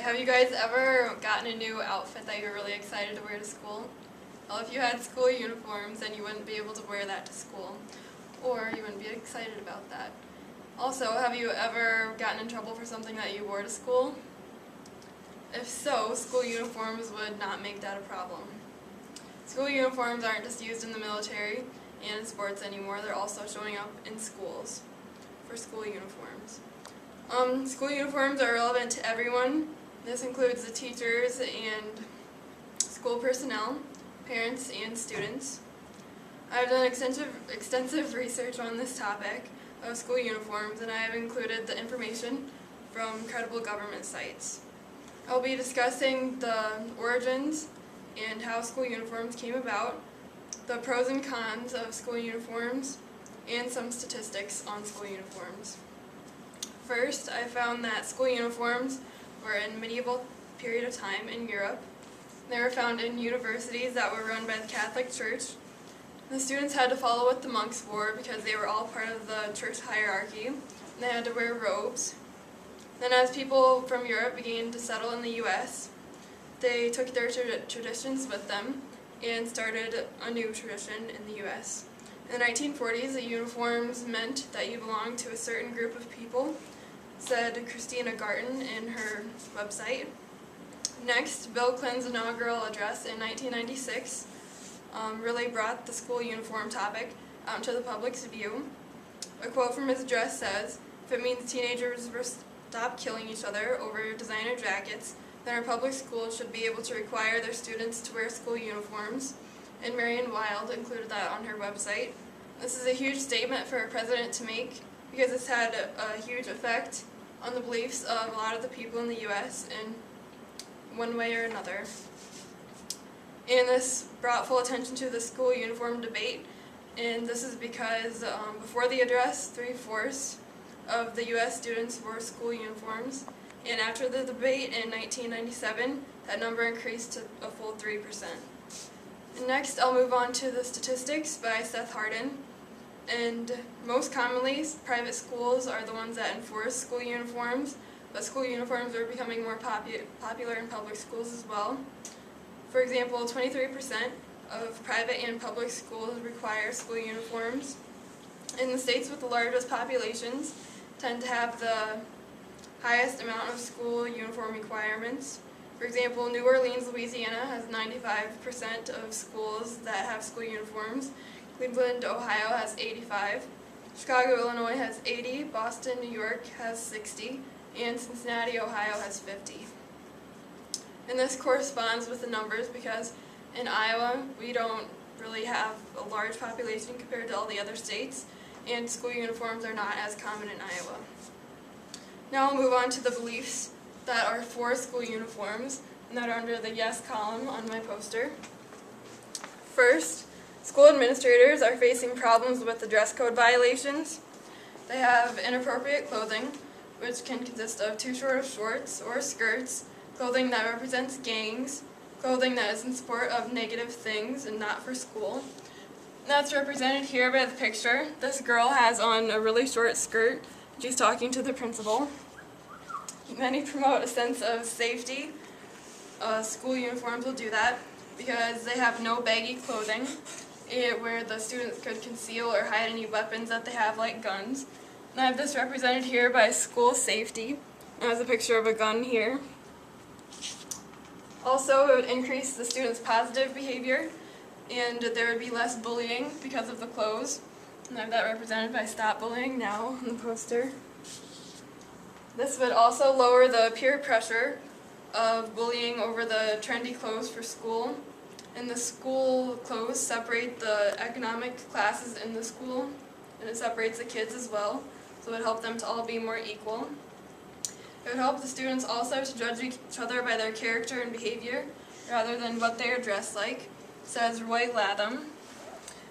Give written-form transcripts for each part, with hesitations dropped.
Have you guys ever gotten a new outfit that you're really excited to wear to school? Well, if you had school uniforms, then you wouldn't be able to wear that to school, or you wouldn't be excited about that. Also, have you ever gotten in trouble for something that you wore to school? If so, school uniforms would not make that a problem. School uniforms aren't just used in the military and in sports anymore, they're also showing up in schools for school uniforms. School uniforms are relevant to everyone. This includes the teachers and school personnel, parents, and students. I've done extensive research on this topic of school uniforms, and I have included the information from credible government sites. I'll be discussing the origins and how school uniforms came about, the pros and cons of school uniforms, and some statistics on school uniforms. First, I found that school uniforms were in medieval period of time in Europe. They were found in universities that were run by the Catholic Church. The students had to follow what the monks wore because they were all part of the church hierarchy, and they had to wear robes. Then as people from Europe began to settle in the U.S., they took their traditions with them and started a new tradition in the U.S. In the 1940s, the uniforms meant that you belonged to a certain group of people, said Christina Garten in her website. Next, Bill Clinton's inaugural address in 1996 really brought the school uniform topic out into the public's view. A quote from his address says, "If it means teenagers will stop killing each other over designer jackets, then our public schools should be able to require their students to wear school uniforms." And Marion Wild included that on her website. This is a huge statement for a president to make because it's had a huge effect on the beliefs of a lot of the people in the U.S. in one way or another. And this brought full attention to the school uniform debate, and this is because before the address, 3/4 of the U.S. students wore school uniforms, and after the debate in 1997, that number increased to a full 3%. And next, I'll move on to the statistics by Seth Hardin. And most commonly, private schools are the ones that enforce school uniforms, but school uniforms are becoming more popular in public schools as well. For example, 23% of private and public schools require school uniforms. And the states with the largest populations tend to have the highest amount of school uniform requirements. For example, New Orleans, Louisiana has 95% of schools that have school uniforms. Cleveland, Ohio has 85. Chicago, Illinois has 80. Boston, New York has 60. And Cincinnati, Ohio has 50. And this corresponds with the numbers because in Iowa, we don't really have a large population compared to all the other states, and school uniforms are not as common in Iowa. Now I'll move on to the beliefs that are for school uniforms, and that are under the yes column on my poster. First, school administrators are facing problems with the dress code violations. They have inappropriate clothing, which can consist of too short of shorts or skirts, clothing that represents gangs, clothing that is in support of negative things and not for school. That's represented here by the picture. This girl has on a really short skirt. She's talking to the principal. Many promote a sense of safety. School uniforms will do that because they have no baggy clothing where the students could conceal or hide any weapons that they have, like guns. And I have this represented here by school safety. There's a picture of a gun here. Also, it would increase the students' positive behavior, and there would be less bullying because of the clothes. And I have that represented by Stop Bullying now on the poster. This would also lower the peer pressure of bullying over the trendy clothes for school. And the school clothes separate the economic classes in the school, and it separates the kids as well, so it would help them to all be more equal. It would help the students also to judge each other by their character and behavior rather than what they are dressed like, says Roy Latham.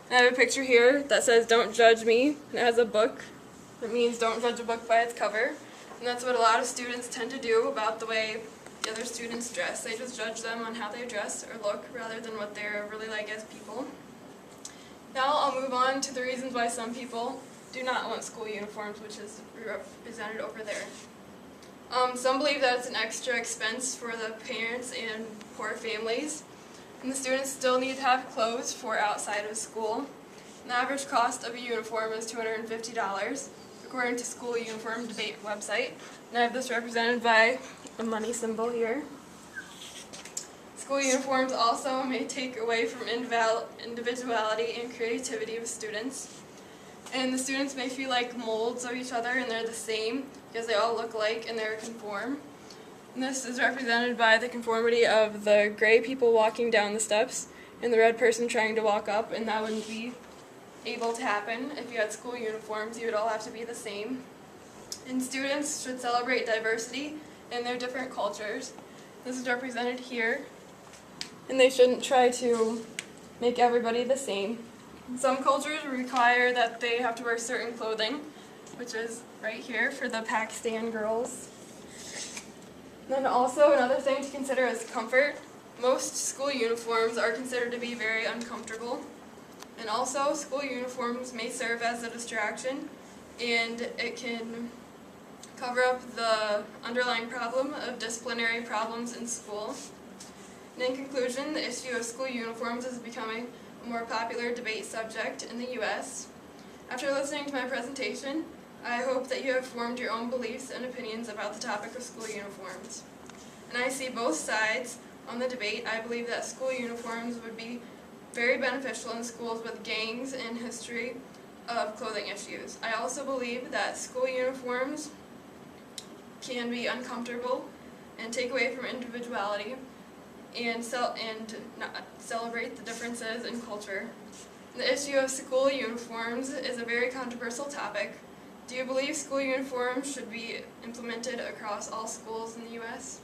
And I have a picture here that says "Don't judge me," and it has a book. It means don't judge a book by its cover. And that's what a lot of students tend to do about the way the other students dress. They just judge them on how they dress or look rather than what they're really like as people. Now I'll move on to the reasons why some people do not want school uniforms, which is represented over there. Some believe that it's an extra expense for the parents and poor families, and the students still need to have clothes for outside of school. The average cost of a uniform is $250, according to School Uniform Debate website, and I have this represented by a money symbol here. School uniforms also may take away from individuality and creativity of students. And the students may feel like molds of each other and they're the same because they all look alike and they're conform. And this is represented by the conformity of the gray people walking down the steps and the red person trying to walk up, and that wouldn't be able to happen. If you had school uniforms, you would all have to be the same. And students should celebrate diversity in their different cultures. This is represented here. And they shouldn't try to make everybody the same. Some cultures require that they have to wear certain clothing, which is right here for the Pakistan girls. Then also another thing to consider is comfort. Most school uniforms are considered to be very uncomfortable. And also school uniforms may serve as a distraction, and it can cover up the underlying problem of disciplinary problems in school. And in conclusion, the issue of school uniforms is becoming a more popular debate subject in the U.S. After listening to my presentation, I hope that you have formed your own beliefs and opinions about the topic of school uniforms. And I see both sides on the debate. I believe that school uniforms would be very beneficial in schools with gangs and history of clothing issues. I also believe that school uniforms can be uncomfortable and take away from individuality and not celebrate the differences in culture. The issue of school uniforms is a very controversial topic. Do you believe school uniforms should be implemented across all schools in the U.S.?